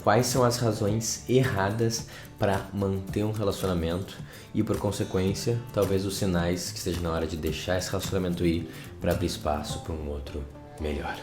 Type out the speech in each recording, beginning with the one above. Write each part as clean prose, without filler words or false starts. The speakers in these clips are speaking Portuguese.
quais são as razões erradas para manter um relacionamento e, por consequência, talvez os sinais que esteja na hora de deixar esse relacionamento ir para abrir espaço para um outro melhor.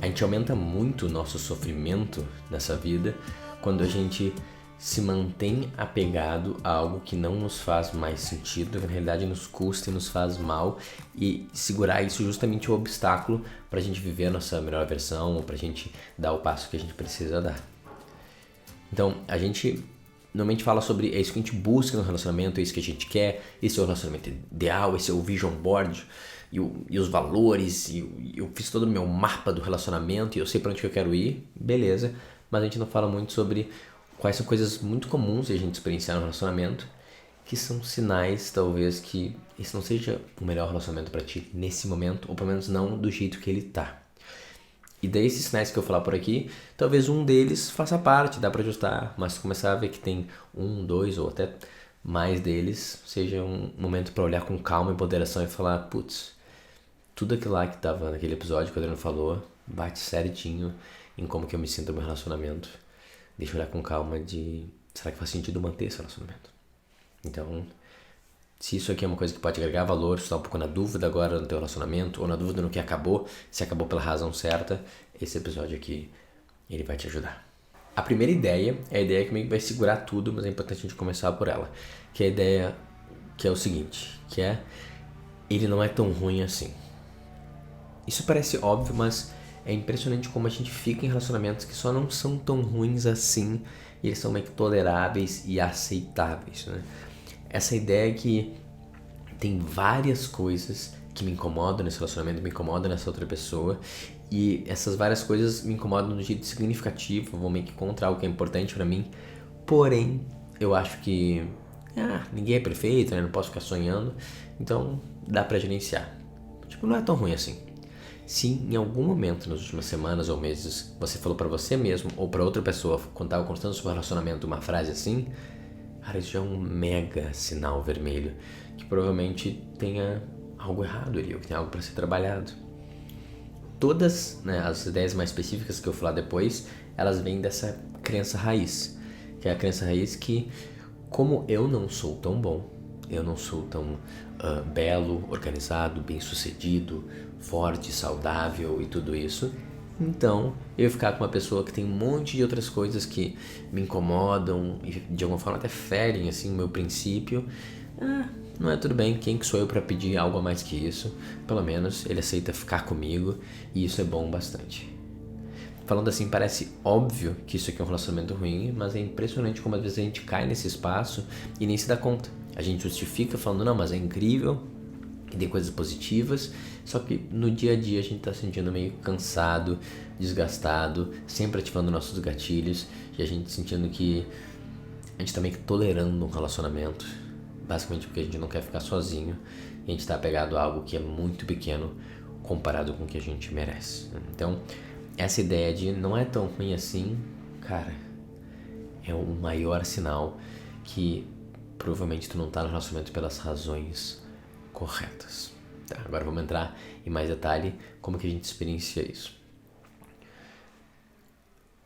A gente aumenta muito o nosso sofrimento nessa vida quando a gente se mantém apegado a algo que não nos faz mais sentido, que na realidade nos custa e nos faz mal, e segurar isso justamente é o obstáculo para a gente viver a nossa melhor versão, ou para a gente dar o passo que a gente precisa dar. Então, a gente normalmente fala sobre é isso que a gente busca no relacionamento, é isso que a gente quer, esse é o relacionamento ideal, esse é o vision board, e os valores, e eu fiz todo o meu mapa do relacionamento, e eu sei para onde que eu quero ir, beleza, mas a gente não fala muito sobre quais são coisas muito comuns de a gente experienciar no relacionamento, que são sinais, talvez, que esse não seja o melhor relacionamento para ti nesse momento, ou pelo menos não do jeito que ele tá. E daí esses sinais que eu falar por aqui, talvez um deles faça parte, dá para ajustar, mas começar a ver que tem um, dois ou até mais deles, seja um momento para olhar com calma e ponderação e falar, putz, tudo aquilo lá que tava naquele episódio que o Adriano falou, bate certinho em como que eu me sinto no meu relacionamento. Deixa eu olhar com calma de, será que faz sentido manter esse relacionamento? Então, se isso aqui é uma coisa que pode agregar valor, se tá um pouco na dúvida agora no teu relacionamento, ou na dúvida no que acabou, se acabou pela razão certa, esse episódio aqui, ele vai te ajudar. A primeira ideia é a ideia que meio que vai segurar tudo, mas é importante a gente começar por ela. Que é a ideia que é o seguinte, que é, ele não é tão ruim assim. Isso parece óbvio, mas é impressionante como a gente fica em relacionamentos que só não são tão ruins assim, e eles são meio que toleráveis e aceitáveis, né? Essa ideia que tem várias coisas que me incomodam nesse relacionamento, me incomodam nessa outra pessoa, e essas várias coisas me incomodam de jeito significativo, vão meio que contra algo que é importante pra mim, porém, eu acho que ninguém é perfeito, né? Não posso ficar sonhando, então dá pra gerenciar. Tipo, não é tão ruim assim. Se em algum momento nas últimas semanas ou meses você falou pra você mesmo ou pra outra pessoa quando tava construindo seu relacionamento uma frase assim, cara, isso já é um mega sinal vermelho que provavelmente tenha algo errado ali, ou que tem algo pra ser trabalhado. Todas, né, as ideias mais específicas que eu falar depois, elas vêm dessa crença raiz, que é a crença raiz que, como eu não sou tão bom, eu não sou tão belo, organizado, bem-sucedido, forte, saudável e tudo isso, então eu ficar com uma pessoa que tem um monte de outras coisas que me incomodam e de alguma forma até ferem assim, o meu princípio, não é tudo bem, quem que sou eu para pedir algo a mais que isso? Pelo menos ele aceita ficar comigo e isso é bom bastante. Falando assim, parece óbvio que isso aqui é um relacionamento ruim, mas é impressionante como às vezes a gente cai nesse espaço e nem se dá conta. A gente justifica falando, não, mas é incrível, que tem coisas positivas, só que no dia a dia a gente tá se sentindo meio cansado, desgastado, sempre ativando nossos gatilhos e a gente sentindo que a gente tá meio que tolerando um relacionamento, basicamente porque a gente não quer ficar sozinho e a gente tá apegado a algo que é muito pequeno comparado com o que a gente merece. Então, essa ideia de não é tão ruim assim, cara, é o maior sinal que provavelmente tu não tá no relacionamento pelas razões corretas. Tá, agora vamos entrar em mais detalhe como que a gente experiencia isso.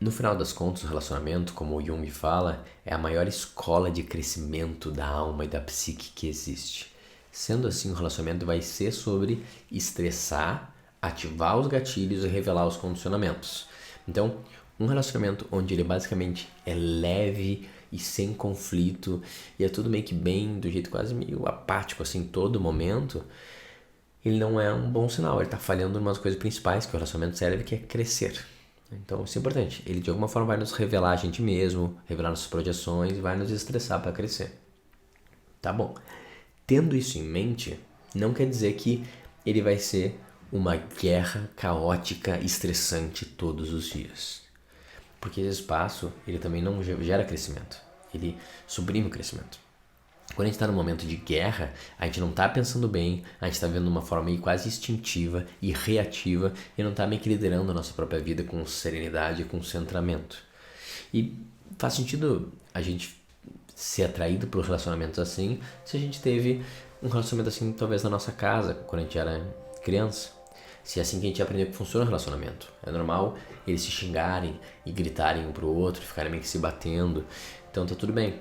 No final das contas, o relacionamento, como o Jung fala, é a maior escola de crescimento da alma e da psique que existe. Sendo assim, o relacionamento vai ser sobre estressar, ativar os gatilhos e revelar os condicionamentos. Então, um relacionamento onde ele basicamente é leve e sem conflito e é tudo meio que bem, do jeito quase meio apático assim todo momento, ele não é um bom sinal, ele tá falhando em umas coisas principais que o relacionamento serve, que é crescer. Então isso é importante, ele de alguma forma vai nos revelar a gente mesmo, revelar nossas projeções e vai nos estressar para crescer. Tá bom, tendo isso em mente, não quer dizer que ele vai ser uma guerra caótica, estressante todos os dias. Porque esse espaço, ele também não gera crescimento, ele suprime o crescimento. Quando a gente está num momento de guerra, a gente não está pensando bem, a gente está vendo de uma forma meio quase instintiva e reativa e não está meio que liderando a nossa própria vida com serenidade e com centramento. E faz sentido a gente ser atraído por relacionamentos assim, se a gente teve um relacionamento assim talvez na nossa casa, quando a gente era criança. Se é assim que a gente aprendeu que funciona o relacionamento. É normal eles se xingarem e gritarem um pro outro, ficarem meio que se batendo. Então tá tudo bem.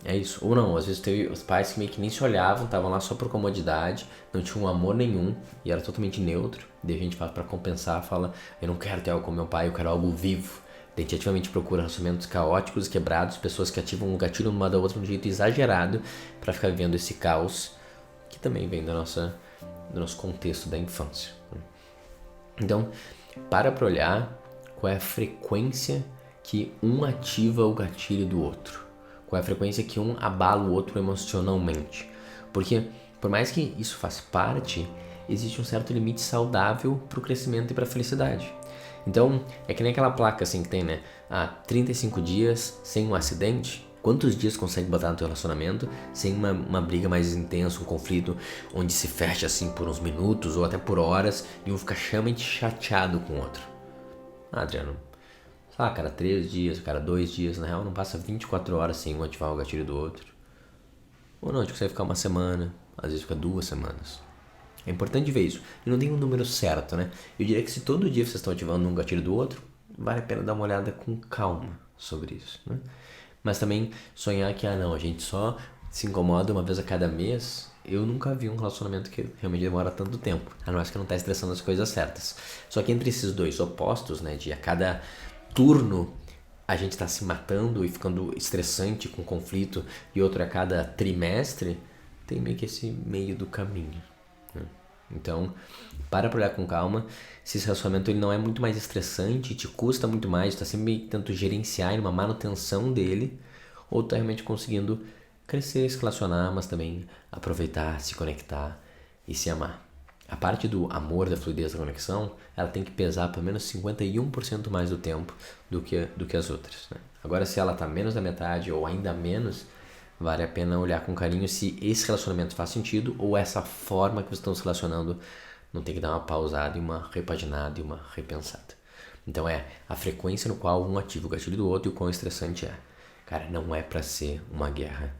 É isso. Ou não, às vezes teve os pais que meio que nem se olhavam, estavam lá só por comodidade, não tinham amor nenhum e era totalmente neutro. Daí a gente fala pra compensar, fala, eu não quero ter algo com meu pai, eu quero algo vivo. Daí a gente ativamente procura relacionamentos caóticos, quebrados, pessoas que ativam um gatilho uma da outra de um jeito exagerado pra ficar vivendo esse caos que também vem do nosso contexto da infância. Então, para olhar qual é a frequência que um ativa o gatilho do outro. Qual é a frequência que um abala o outro emocionalmente. Porque, por mais que isso faz parte, existe um certo limite saudável para o crescimento e para a felicidade. Então, é que nem aquela placa assim que tem, né? 35 dias sem um acidente. Quantos dias consegue botar no teu relacionamento sem uma briga mais intensa, um conflito onde se fecha assim por uns minutos ou até por horas e um fica extremamente chateado com o outro? Adriano, cada 3 dias, cada 2 dias, na real não passa 24 horas sem um ativar o gatilho do outro. Ou não, a gente consegue ficar uma semana, às vezes fica 2 semanas. É importante ver isso. E não tem um número certo, né? Eu diria que se todo dia vocês estão ativando um gatilho do outro, vale a pena dar uma olhada com calma sobre isso, né? Mas também sonhar que, a gente só se incomoda uma vez a cada mês. Eu nunca vi um relacionamento que realmente demora tanto tempo. A não ser que não tá estressando as coisas certas. Só que entre esses dois opostos, né, de a cada turno a gente tá se matando e ficando estressante com conflito e outro a cada trimestre, tem meio que esse meio do caminho, né? Então, para olhar com calma se esse relacionamento ele não é muito mais estressante, te custa muito mais, tu tá sempre tentando gerenciar em uma manutenção dele, ou tu tá realmente conseguindo crescer, se relacionar, mas também aproveitar, se conectar e se amar. A parte do amor, da fluidez, da conexão, ela tem que pesar pelo menos 51% mais do tempo do que as outras, né? Agora, se ela tá menos da metade ou ainda menos, vale a pena olhar com carinho se esse relacionamento faz sentido ou essa forma que vocês estão se relacionando não tem que dar uma pausada e uma repaginada e uma repensada. Então é a frequência no qual um ativa o gatilho do outro e o quão estressante é. Cara, não é pra ser uma guerra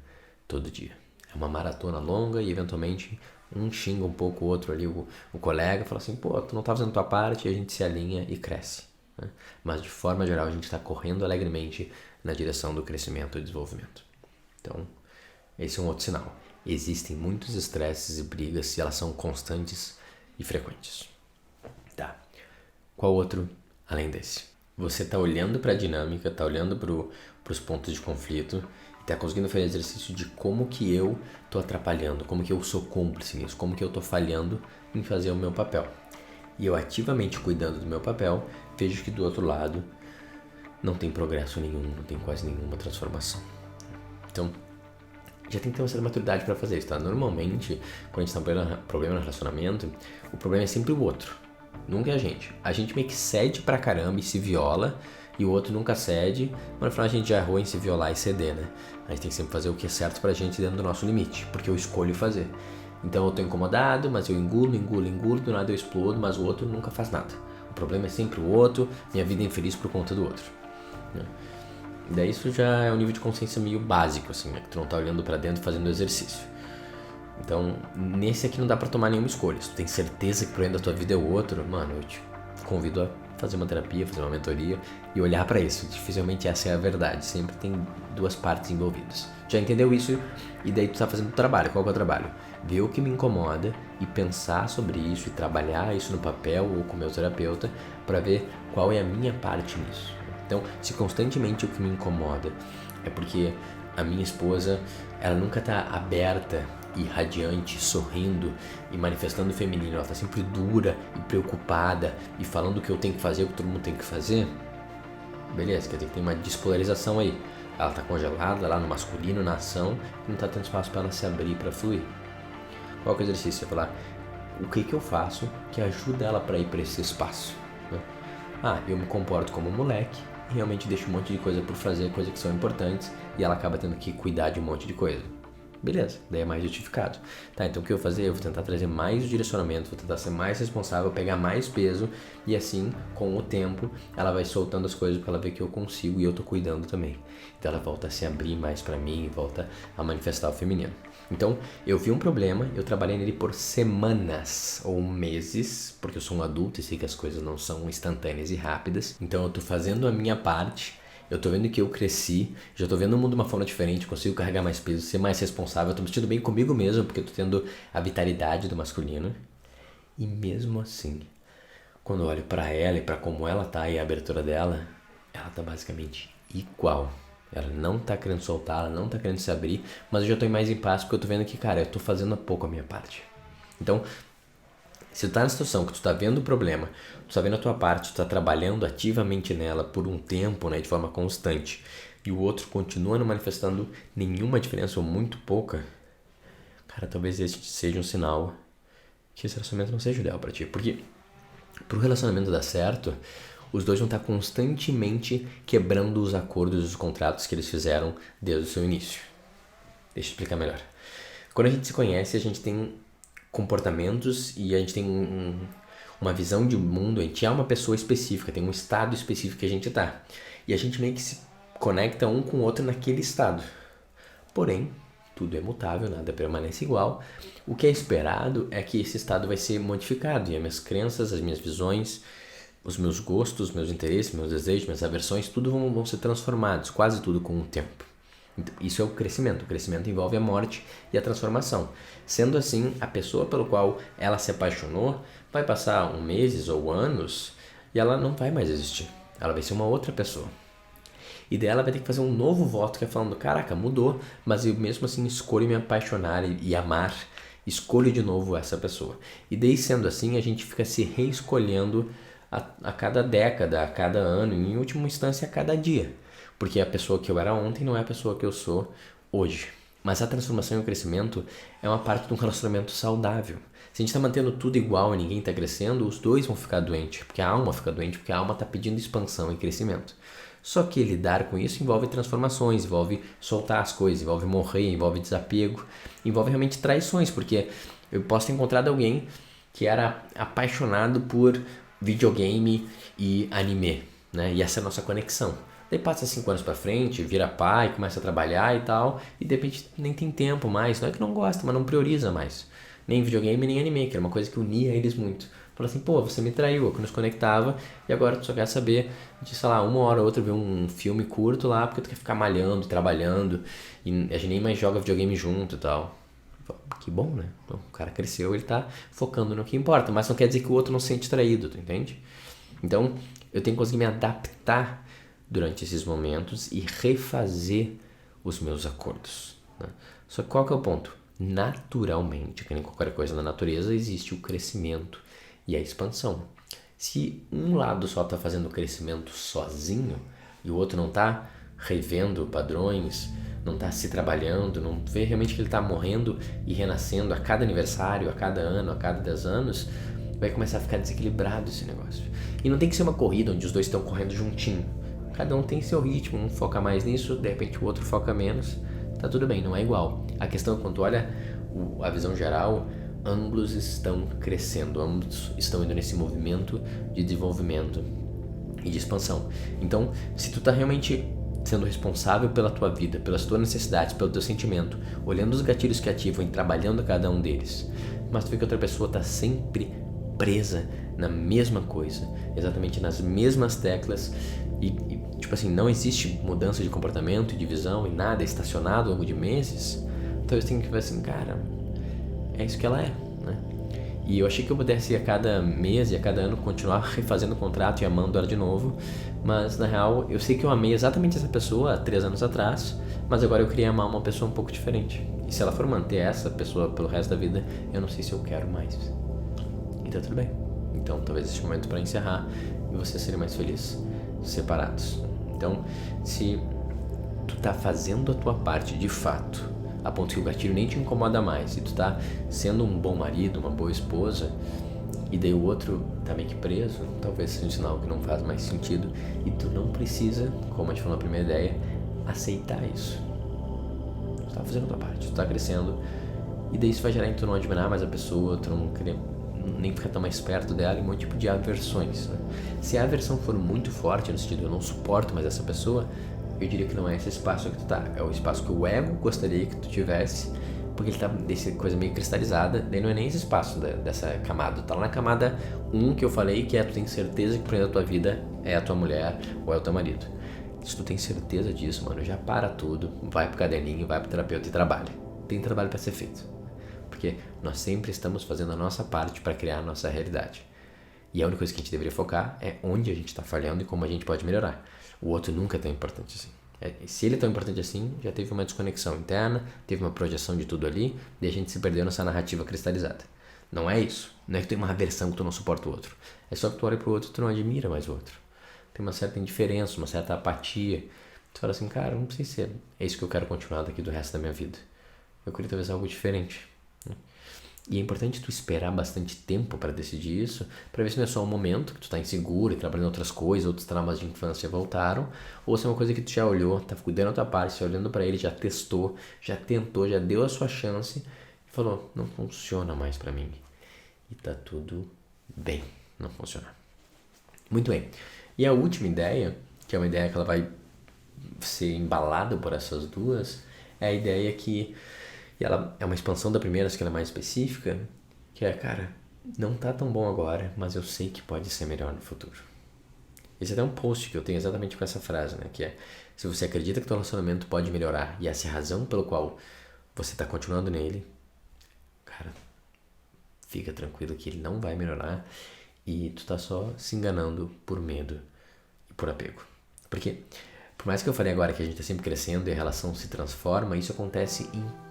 todo dia. É uma maratona longa e eventualmente um xinga um pouco o outro ali, o colega, fala assim, pô, tu não tá fazendo tua parte, e a gente se alinha e cresce, né? Mas de forma geral a gente tá correndo alegremente na direção do crescimento e desenvolvimento. Então, esse é um outro sinal. Existem muitos estresses e brigas e elas são constantes e frequentes. Tá. Qual outro além desse? Você tá olhando para a dinâmica, tá olhando para os pontos de conflito e tá conseguindo fazer exercício de como que eu tô atrapalhando, como que eu sou cúmplice nisso, como que eu tô falhando em fazer o meu papel. E eu ativamente cuidando do meu papel, vejo que do outro lado não tem progresso nenhum, não tem quase nenhuma transformação. Então, já tem que ter uma certa maturidade para fazer isso, tá? Normalmente, quando a gente tá com problema no relacionamento, o problema é sempre o outro, nunca é a gente. A gente meio que cede pra caramba e se viola, e o outro nunca cede, mas no final a gente já errou em se violar e ceder, né? A gente tem que sempre fazer o que é certo pra gente dentro do nosso limite, porque eu escolho fazer. Então eu tô incomodado, mas eu engulo, do nada eu explodo, mas o outro nunca faz nada. O problema é sempre o outro, minha vida é infeliz por conta do outro, né? Daí isso já é um nível de consciência meio básico, assim, né? Que tu não tá olhando pra dentro e fazendo exercício. Então, nesse aqui não dá pra tomar nenhuma escolha. Se tu tem certeza que o problema da tua vida é o outro, mano, eu te convido a fazer uma terapia, fazer uma mentoria e olhar pra isso. Dificilmente essa é a verdade, sempre tem duas partes envolvidas. Já entendeu isso? E daí tu tá fazendo o trabalho. Qual que é o trabalho? Ver o que me incomoda e pensar sobre isso e trabalhar isso no papel ou com o meu terapeuta pra ver qual é a minha parte nisso. Então, se constantemente o que me incomoda é porque a minha esposa, ela nunca tá aberta e radiante, sorrindo e manifestando o feminino, ela tá sempre dura e preocupada e falando o que eu tenho que fazer, o que todo mundo tem que fazer, beleza, quer dizer que tem uma despolarização aí. Ela tá congelada lá no masculino, na ação, e não tá tendo espaço para ela se abrir, para fluir. Qual que é o exercício? Você falar, o que eu faço que ajuda ela para ir para esse espaço, né? Eu me comporto como um moleque, realmente deixo um monte de coisa por fazer, coisas que são importantes, e ela acaba tendo que cuidar de um monte de coisa. Beleza, daí é mais justificado. Tá, então o que eu vou fazer? Eu vou tentar trazer mais direcionamento, vou tentar ser mais responsável, pegar mais peso, e assim, com o tempo, ela vai soltando as coisas pra ela ver que eu consigo e eu tô cuidando também. Então ela volta a se abrir mais pra mim, volta a manifestar o feminino. Então, eu vi um problema, eu trabalhei nele por semanas ou meses, porque eu sou um adulto e sei que as coisas não são instantâneas e rápidas. Então, eu tô fazendo a minha parte, eu tô vendo que eu cresci, já tô vendo o mundo de uma forma diferente, consigo carregar mais peso, ser mais responsável, eu tô me sentindo bem comigo mesmo, porque eu tô tendo a vitalidade do masculino. E mesmo assim, quando eu olho pra ela e pra como ela tá e a abertura dela, ela tá basicamente igual. Ela não tá querendo soltar, ela não tá querendo se abrir, mas eu já tô mais em paz porque eu tô vendo que, cara, eu tô fazendo pouco a minha parte. Então, se tu tá na situação que tu tá vendo o problema, tu tá vendo a tua parte, tu tá trabalhando ativamente nela por um tempo, né, de forma constante, e o outro continua não manifestando nenhuma diferença ou muito pouca, cara, talvez esse seja um sinal que esse relacionamento não seja o ideal pra ti. Porque pro relacionamento dar certo, os dois vão estar constantemente quebrando os acordos e os contratos que eles fizeram desde o seu início. Deixa eu explicar melhor. Quando a gente se conhece, a gente tem comportamentos e a gente tem uma visão de mundo, a gente é uma pessoa específica, tem um estado específico que a gente tá. E a gente meio que se conecta um com o outro naquele estado. Porém, tudo é mutável, nada permanece igual. O que é esperado é que esse estado vai ser modificado e as minhas crenças, as minhas visões, os meus gostos, meus interesses, meus desejos, minhas aversões, tudo vão ser transformados, quase tudo com o tempo. Então, isso é o crescimento. O crescimento envolve a morte e a transformação. Sendo assim, a pessoa pelo qual ela se apaixonou vai passar meses ou anos e ela não vai mais existir. Ela vai ser uma outra pessoa. E daí ela vai ter que fazer um novo voto que é falando, caraca, mudou, mas eu mesmo assim escolho me apaixonar e amar, escolho de novo essa pessoa. E daí sendo assim, a gente fica se reescolhendo a cada década, a cada ano, e em última instância a cada dia. Porque a pessoa que eu era ontem não é a pessoa que eu sou hoje. Mas a transformação e o crescimento é uma parte de um relacionamento saudável. Se a gente está mantendo tudo igual e ninguém está crescendo, os dois vão ficar doentes, porque a alma fica doente, porque a alma está pedindo expansão e crescimento. Só que lidar com isso envolve transformações, envolve soltar as coisas, envolve morrer, envolve desapego, envolve realmente traições, porque eu posso ter encontrado alguém que era apaixonado por videogame e anime, né? E essa é a nossa conexão. Daí passa 5 anos pra frente, vira pai, começa a trabalhar e tal, e de repente nem tem tempo mais, não é que não gosta, mas não prioriza mais. Nem videogame, nem anime, que era uma coisa que unia eles muito. Fala assim, pô, você me traiu, que nos conectava, e agora tu só quer saber de, sei lá, uma hora ou outra ver um filme curto lá, porque tu quer ficar malhando, trabalhando, e a gente nem mais joga videogame junto e tal. Que bom, né? Então, o cara cresceu, ele tá focando no que importa, mas não quer dizer que o outro não se sente traído, tu entende? Então, eu tenho que conseguir me adaptar durante esses momentos e refazer os meus acordos, né? Só que qual que é o ponto? Naturalmente, que nem qualquer coisa na natureza, existe o crescimento e a expansão. Se um lado só está fazendo o crescimento sozinho e o outro não está revendo padrões, não está se trabalhando, não vê realmente que ele está morrendo e renascendo a cada aniversário, a cada ano, a cada 10 anos, vai começar a ficar desequilibrado esse negócio. E não tem que ser uma corrida onde os dois estão correndo juntinho. Cada um tem seu ritmo, um foca mais nisso, de repente o outro foca menos. Tá tudo bem, não é igual. A questão é quando tu olha a visão geral, ambos estão crescendo, ambos estão indo nesse movimento de desenvolvimento e de expansão. Então, se tu tá realmente sendo responsável pela tua vida, pelas tuas necessidades, pelo teu sentimento, olhando os gatilhos que ativam e trabalhando cada um deles, mas tu vê que outra pessoa tá sempre presa na mesma coisa, exatamente nas mesmas teclas e tipo assim, não existe mudança de comportamento e de visão e nada, é estacionado ao longo de meses, então eu tenho que ver assim, cara, é isso que ela é, né? E eu achei que eu pudesse a cada mês e a cada ano continuar refazendo o contrato e amando ela de novo, mas na real eu sei que eu amei exatamente essa pessoa há 3 anos atrás, mas agora eu queria amar uma pessoa um pouco diferente. E se ela for manter essa pessoa pelo resto da vida, eu não sei se eu quero mais. E tá tudo bem. Então talvez este momento para encerrar e você seria mais feliz separados. Então, se tu tá fazendo a tua parte de fato, a ponto que o gatilho nem te incomoda mais, e tu tá sendo um bom marido, uma boa esposa, e daí o outro tá meio que preso, talvez seja um sinal que não faz mais sentido, e tu não precisa, como a gente falou na primeira ideia, aceitar isso. Tu tá fazendo a tua parte, tu tá crescendo, e daí isso vai gerar em tu não admirar mais a pessoa, tu não querer nem ficar tão mais perto dela, e um tipo de aversões, né? Se a aversão for muito forte, no sentido eu não suporto mais essa pessoa, eu diria que não é esse espaço que tu tá, é o espaço que o ego gostaria que tu tivesse, porque ele tá dessa coisa meio cristalizada, daí não é nem esse espaço dessa camada, tá lá na camada 1 que eu falei, que é tu tem certeza que o prêmio da tua vida é a tua mulher ou é o teu marido. Se tu tem certeza disso, mano, já para tudo, vai pro caderninho, vai pro terapeuta e trabalha. Tem trabalho pra ser feito, porque nós sempre estamos fazendo a nossa parte pra criar a nossa realidade. E a única coisa que a gente deveria focar é onde a gente tá falhando e como a gente pode melhorar. O outro nunca é tão importante assim. Se ele é tão importante assim, já teve uma desconexão interna, teve uma projeção de tudo ali, e a gente se perdeu nessa narrativa cristalizada. Não é isso. Não é que tem uma aversão que tu não suporta o outro. É só que tu olha pro outro e tu não admira mais o outro. Tem uma certa indiferença, uma certa apatia. Tu fala assim, cara, não sei se é isso que eu quero continuar daqui do resto da minha vida. Eu queria talvez algo diferente. E é importante tu esperar bastante tempo para decidir isso, para ver se não é só um momento que tu tá inseguro e trabalhando em outras coisas, outros traumas de infância voltaram, ou se é uma coisa que tu já olhou, tá cuidando da tua parte, olhando para ele, já testou, já tentou, já deu a sua chance e falou, não funciona mais para mim. E tá tudo bem, não funciona. Muito bem. E a última ideia, que é uma ideia que ela vai ser embalada por essas duas, é a ideia que e ela é uma expansão da primeira, que ela é mais específica, que é, cara, não tá tão bom agora, mas eu sei que pode ser melhor no futuro. Esse é até um post que eu tenho exatamente com essa frase, né? Que é, se você acredita que teu relacionamento pode melhorar e essa é a razão pelo qual você tá continuando nele, cara, fica tranquilo que ele não vai melhorar e tu tá só se enganando por medo e por apego. Porque, por mais que eu falei agora que a gente tá sempre crescendo e a relação se transforma, isso acontece em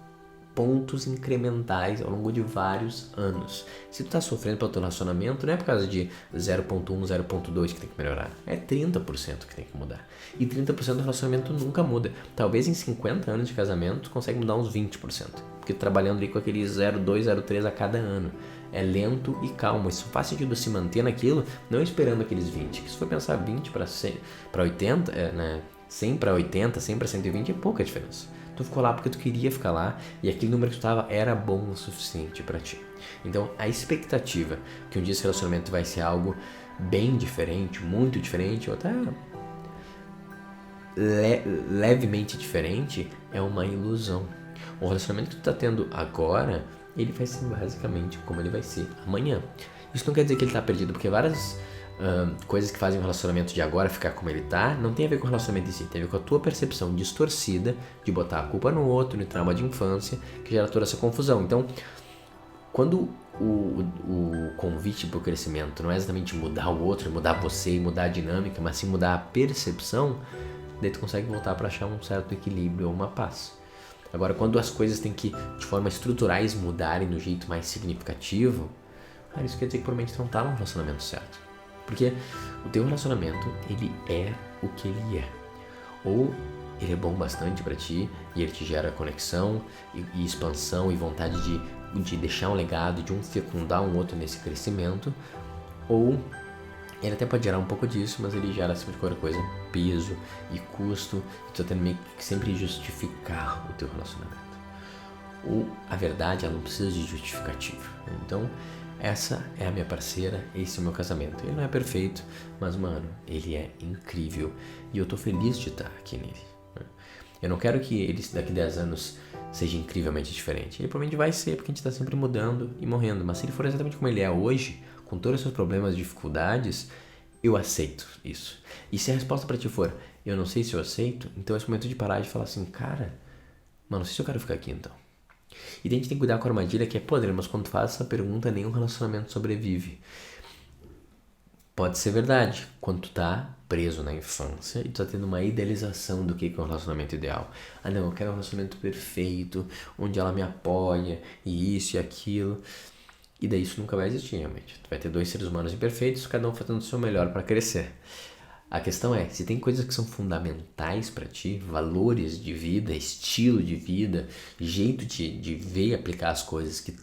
pontos incrementais ao longo de vários anos. Se tu tá sofrendo pelo teu relacionamento, não é por causa de 0.1, 0.2 que tem que melhorar. É 30% que tem que mudar. E 30% do relacionamento nunca muda. Talvez em 50 anos de casamento tu consegue mudar uns 20%. Porque trabalhando ali com aquele 0.2, 0.3 a cada ano. É lento e calmo. Isso faz sentido se manter naquilo, não esperando aqueles 20. Se for pensar 20 para 80, né? 100 para 80, 100 para 120 é pouca diferença. Tu ficou lá porque tu queria ficar lá e aquele número que tu tava era bom o suficiente pra ti. Então, a expectativa que um dia esse relacionamento vai ser algo bem diferente, muito diferente, ou até levemente diferente, é uma ilusão. O relacionamento que tu tá tendo agora, ele vai ser basicamente como ele vai ser amanhã. Isso não quer dizer que ele tá perdido, porque várias coisas que fazem o relacionamento de agora ficar como ele tá, não tem a ver com o relacionamento em si, tem a ver com a tua percepção distorcida de botar a culpa no outro, no trauma de infância, que gera toda essa confusão. Então, quando o convite para o crescimento não é exatamente mudar o outro, mudar você e mudar a dinâmica, mas sim mudar a percepção, daí tu consegue voltar para achar um certo equilíbrio ou uma paz. Agora, quando as coisas têm que, de forma estruturais, mudarem do jeito mais significativo, isso quer dizer que provavelmente tu não tá num relacionamento certo. Porque o teu relacionamento, ele é o que ele é. Ou ele é bom bastante pra ti e ele te gera conexão e expansão e vontade de deixar um legado, de um fecundar um outro nesse crescimento. Ou ele até pode gerar um pouco disso, mas ele gera sempre qualquer coisa, peso e custo. E tu tá tendo meio que sempre justificar o teu relacionamento. Ou a verdade, ela não precisa de justificativa. Então, essa é a minha parceira, esse é o meu casamento. Ele não é perfeito, mas, mano, ele é incrível. E eu tô feliz de estar aqui nele. Eu não quero que ele, daqui a 10 anos, seja incrivelmente diferente. Ele provavelmente vai ser, porque a gente tá sempre mudando e morrendo. Mas se ele for exatamente como ele é hoje, com todos os seus problemas e dificuldades, eu aceito isso. E se a resposta pra ti for, eu não sei se eu aceito, então é esse momento de parar e falar assim, cara, mano, não sei se eu quero ficar aqui então. E a gente tem que cuidar com a armadilha que é, pô, mas quando tu faz essa pergunta, nenhum relacionamento sobrevive. Pode ser verdade, quando tu tá preso na infância e tu tá tendo uma idealização do que é um relacionamento ideal. Ah não, eu quero um relacionamento perfeito, onde ela me apoia, e isso e aquilo. E daí isso nunca vai existir, realmente. Tu vai ter dois seres humanos imperfeitos, cada um fazendo o seu melhor para crescer. A questão é, se tem coisas que são fundamentais para ti, valores de vida, estilo de vida, jeito de ver e aplicar as coisas que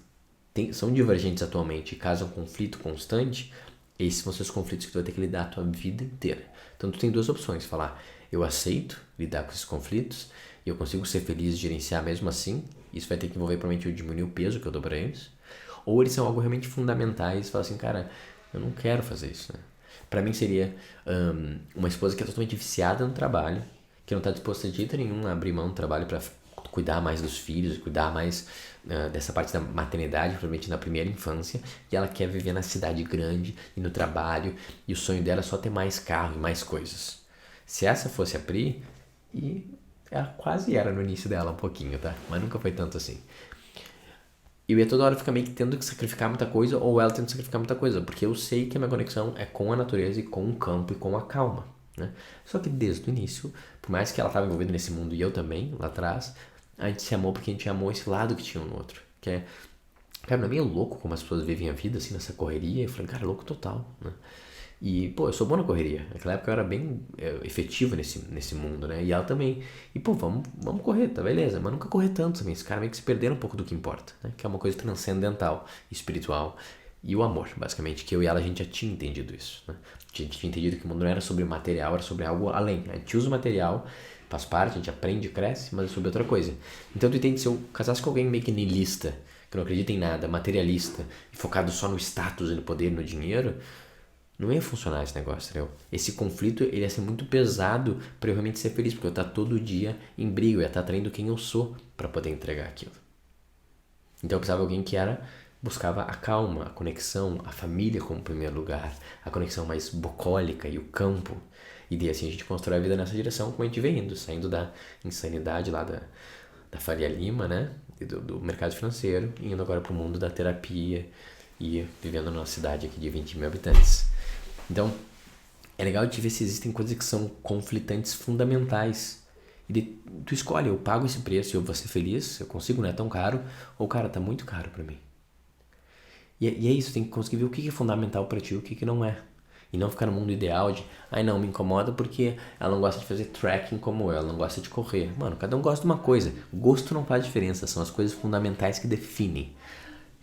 são divergentes atualmente e causam conflito constante, esses vão ser os conflitos que tu vai ter que lidar a tua vida inteira. Então tu tem duas opções, falar, eu aceito lidar com esses conflitos e eu consigo ser feliz e gerenciar mesmo assim, isso vai ter que envolver provavelmente eu diminuir o peso que eu dou para eles, ou eles são algo realmente fundamentais, falar assim, cara, eu não quero fazer isso, né? Pra mim seria uma esposa que é totalmente viciada no trabalho, que não tá disposta de jeito nenhum a abrir mão do trabalho pra cuidar mais dos filhos, cuidar mais dessa parte da maternidade, provavelmente na primeira infância, e ela quer viver na cidade grande e no trabalho, e o sonho dela é só ter mais carro e mais coisas. Se essa fosse a Pri, e ela quase era no início dela um pouquinho, tá? Mas nunca foi tanto assim. Eu ia toda hora ficar meio que tendo que sacrificar muita coisa, ou ela tendo que sacrificar muita coisa, porque eu sei que a minha conexão é com a natureza e com o campo e com a calma, né? Só que desde o início, por mais que ela estava envolvida nesse mundo e eu também, lá atrás, a gente se amou porque a gente amou esse lado que tinha um no outro. Que é, cara, não é meio louco como as pessoas vivem a vida, assim, nessa correria? Eu falei, cara, louco total, né? E, pô, eu sou bom na correria. Naquela época eu era bem efetivo nesse mundo, né? E ela também. E, pô, vamos correr, tá beleza. Mas nunca correr tanto também. Esse cara meio que se perderam um pouco do que importa, né? Que é uma coisa transcendental, espiritual. E o amor, basicamente. Que eu e ela, a gente já tinha entendido isso, né? A gente tinha entendido que o mundo não era sobre o material, era sobre algo além. A gente usa o material, faz parte, a gente aprende, cresce, mas é sobre outra coisa. Então tu entende, se eu casasse com alguém meio que niilista, que não acredita em nada, materialista, e focado só no status e no poder, no dinheiro, não ia funcionar esse negócio, entendeu? Esse conflito, ele ia ser muito pesado para eu realmente ser feliz, porque eu ia estar todo dia em briga, eu ia estar atraindo quem eu sou para poder entregar aquilo. Então eu precisava de alguém que buscava a calma, a conexão, a família como primeiro lugar, a conexão mais bucólica e o campo. E daí assim a gente constrói a vida nessa direção, como a gente vem indo, saindo da insanidade lá da Faria Lima, né? E do mercado financeiro, e indo agora pro mundo da terapia e vivendo numa cidade aqui de 20 mil habitantes. Então, é legal de ver se existem coisas que são conflitantes fundamentais. E tu escolhe, eu pago esse preço e eu vou ser feliz, eu consigo, não é tão caro, ou cara, tá muito caro pra mim. E é isso, tem que conseguir ver o que é fundamental pra ti e o que não é. E não ficar no mundo ideal de, não, me incomoda porque ela não gosta de fazer trekking como eu, ela não gosta de correr. Mano, cada um gosta de uma coisa. O gosto não faz diferença, são as coisas fundamentais que definem.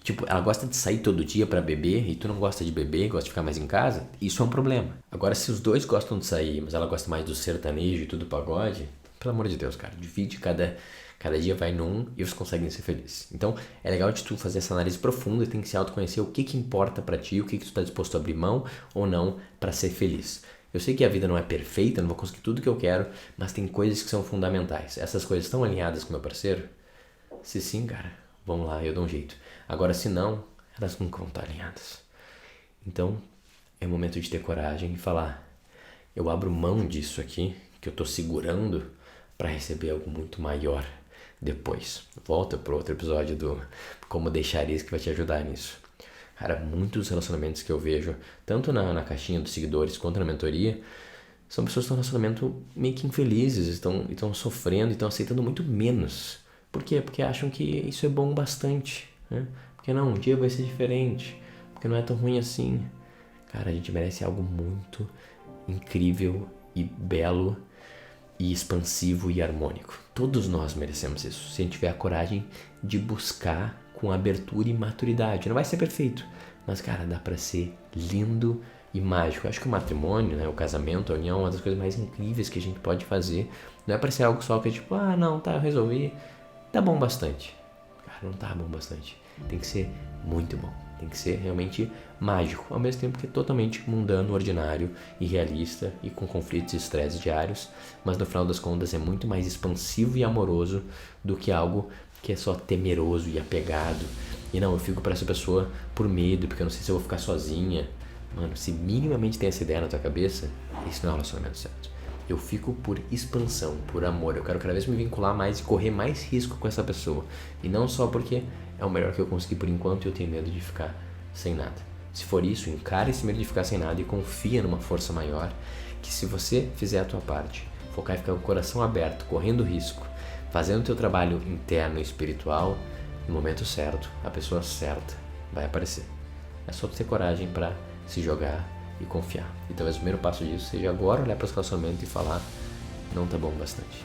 Tipo, ela gosta de sair todo dia pra beber e tu não gosta de beber, gosta de ficar mais em casa, isso é um problema. Agora, se os dois gostam de sair, mas ela gosta mais do sertanejo e tudo pagode, pelo amor de Deus, cara, divide cada dia vai num e vocês conseguem ser felizes. Então, é legal de tu fazer essa análise profunda e tem que se autoconhecer o que importa pra ti, o que tu tá disposto a abrir mão ou não pra ser feliz. Eu sei que a vida não é perfeita, não vou conseguir tudo que eu quero, mas tem coisas que são fundamentais. Essas coisas estão alinhadas com meu parceiro? Se sim, cara, vamos lá, eu dou um jeito. Agora, se não, elas nunca vão estar alinhadas. Então, é o momento de ter coragem e falar, eu abro mão disso aqui, que eu tô segurando, para receber algo muito maior depois. Volta pro outro episódio do Como Deixar Isso, que vai te ajudar nisso. Cara, muitos relacionamentos que eu vejo, tanto na caixinha dos seguidores quanto na mentoria, são pessoas que estão em relacionamento meio que infelizes, estão sofrendo e estão aceitando muito menos. Por quê? Porque acham que isso é bom bastante, né? Porque não, um dia vai ser diferente, porque não é tão ruim assim. Cara, a gente merece algo muito incrível e belo e expansivo e harmônico. Todos nós merecemos isso, se a gente tiver a coragem de buscar com abertura e maturidade. Não vai ser perfeito, mas cara, dá pra ser lindo e mágico. Eu acho que o matrimônio, né, o casamento, a união é uma das coisas mais incríveis que a gente pode fazer. Não é pra ser algo só que é tipo, não, tá, eu resolvi, tá bom bastante. Cara, não tá bom bastante. Tem que ser muito bom. Tem que ser realmente mágico, ao mesmo tempo que é totalmente mundano, ordinário, irrealista e com conflitos e estresses diários, mas no final das contas é muito mais expansivo e amoroso do que algo que é só temeroso e apegado. E não, eu fico para essa pessoa por medo, porque eu não sei se eu vou ficar sozinha. Mano, se minimamente tem essa ideia na tua cabeça, isso não é um relacionamento certo. Eu fico por expansão, por amor. Eu quero cada vez me vincular mais e correr mais risco com essa pessoa. E não só porque é o melhor que eu consegui por enquanto e eu tenho medo de ficar sem nada. Se for isso, encare esse medo de ficar sem nada e confia numa força maior, que se você fizer a tua parte, focar e ficar com o coração aberto, correndo risco, fazendo o teu trabalho interno e espiritual, no momento certo, a pessoa certa vai aparecer. É só ter coragem para se jogar e confiar. E talvez o primeiro passo disso seja agora olhar para os relacionamentos e falar, não tá bom bastante.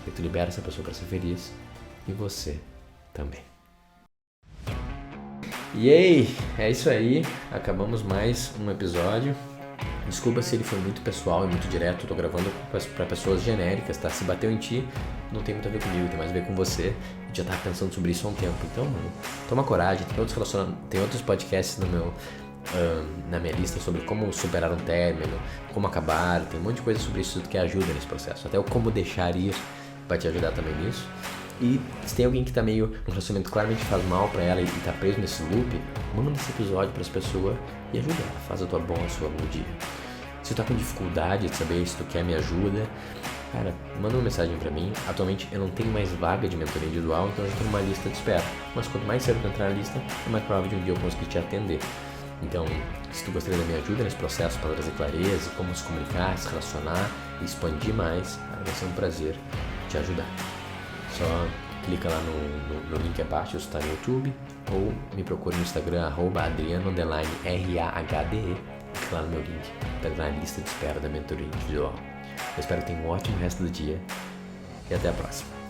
E tu libera essa pessoa para ser feliz e você também. E aí, é isso aí, acabamos mais um episódio. Desculpa se ele foi muito pessoal e muito direto, eu tô gravando para pessoas genéricas, tá? Se bateu em ti, não tem muito a ver comigo, tem mais a ver com você. Eu já tava pensando sobre isso há um tempo, então, mano, toma coragem, tem outros podcasts na minha lista sobre como superar um término, como acabar, tem um monte de coisa sobre isso que ajuda nesse processo. Até o como deixar ir vai te ajudar também nisso. E se tem alguém que tá meio um relacionamento claramente faz mal pra ela e tá preso nesse loop, manda esse episódio pras pessoas e ajuda ela, faz a tua sua bom dia. Se tu tá com dificuldade de saber se tu quer me ajuda, cara, manda uma mensagem pra mim. Atualmente eu não tenho mais vaga de mentoria individual, então eu já tô numa lista de espera. Mas quanto mais cedo tu entrar na lista, é mais provável de um dia eu conseguir te atender. Então, se tu gostaria da minha ajuda nesse processo para trazer clareza, como se comunicar, se relacionar e expandir mais, cara, vai ser um prazer te ajudar. Só clica lá no link abaixo, se está no YouTube, ou me procure no Instagram, @adriano_rahde, clica lá no meu link para entrar na lista de espera da mentoria individual. Eu espero que tenha um ótimo resto do dia e até a próxima.